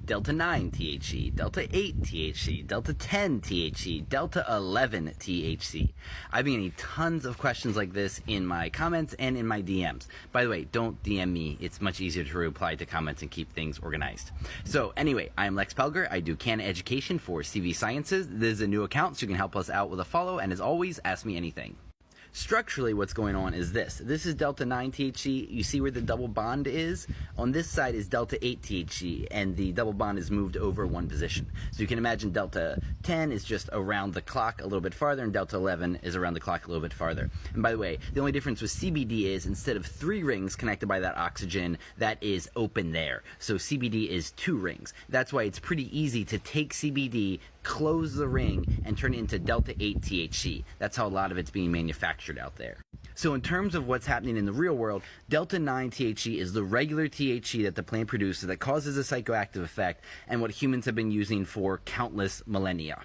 Delta 9 THC, Delta 8 THC, Delta 10 THC, Delta 11 THC. I've been getting tons of questions like this in my comments and in my DMs. By the way, don't DM me. It's much easier to reply to comments and keep things organized. So anyway, I'm Lex Pelger. I do canna education for CV Sciences. This is a new account, so you can help us out with a follow. And as always, ask me anything. Structurally, what's going on is this. This is Delta 9 THC. You see where the double bond is? On this side is Delta 8 THC, and the double bond is moved over one position. So you can imagine Delta 10 is just around the clock a little bit farther, and Delta 11 is around the clock a little bit farther. And by the way, the only difference with CBD is instead of 3 rings connected by that oxygen, that is open there. So CBD is 2 rings. That's why it's pretty easy to take CBD, close the ring, and turn it into Delta 8 THC. That's how a lot of it's being manufactured out there. So in terms of what's happening in the real world, Delta 9 THC is the regular THC that the plant produces that causes a psychoactive effect and what humans have been using for countless millennia.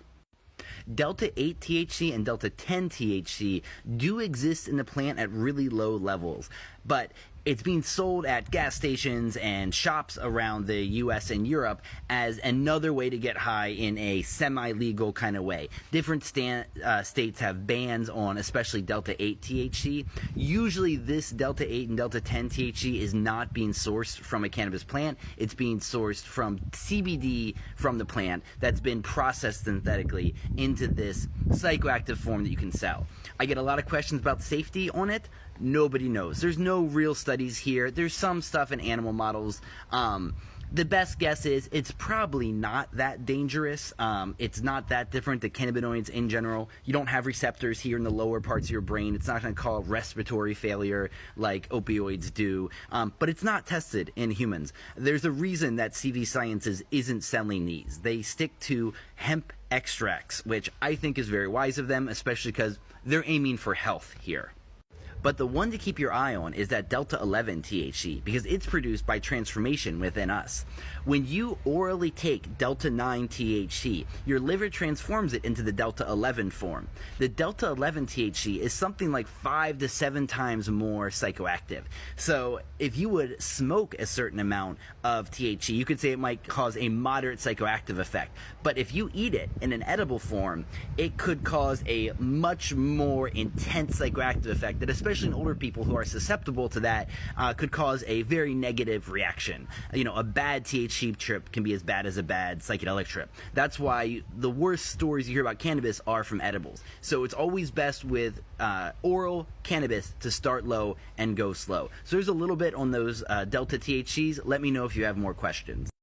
Delta 8 THC and Delta 10 THC do exist in the plant at really low levels, but it's being sold at gas stations and shops around the US and Europe as another way to get high in a semi-legal kind of way. Different states have bans on especially Delta 8 THC. Usually this Delta 8 and Delta 10 THC is not being sourced from a cannabis plant. It's being sourced from CBD from the plant that's been processed synthetically into this psychoactive form that you can sell. I get a lot of questions about safety on it. Nobody knows. There's no real studies here. There's some stuff in animal models. The best guess is it's probably not that dangerous. It's not that different than cannabinoids in general. You don't have receptors here in the lower parts of your brain. It's not going to cause respiratory failure like opioids do. But it's not tested in humans. There's a reason that CV Sciences isn't selling these. They stick to hemp extracts, which I think is very wise of them, especially because they're aiming for health here. But the one to keep your eye on is that Delta 11 THC, because it's produced by transformation within us. When you orally take Delta 9 THC, your liver transforms it into the Delta 11 form. The Delta 11 THC is something like 5 to 7 times more psychoactive. So if you would smoke a certain amount of THC, you could say it might cause a moderate psychoactive effect. But if you eat it in an edible form, it could cause a much more intense psychoactive effect that, especially in older people who are susceptible to that, could cause a very negative reaction. You know, a bad THC trip can be as bad as a bad psychedelic trip. That's why the worst stories you hear about cannabis are from edibles. So it's always best with oral cannabis to start low and go slow. So there's a little bit on those Delta THCs. Let me know if you have more questions.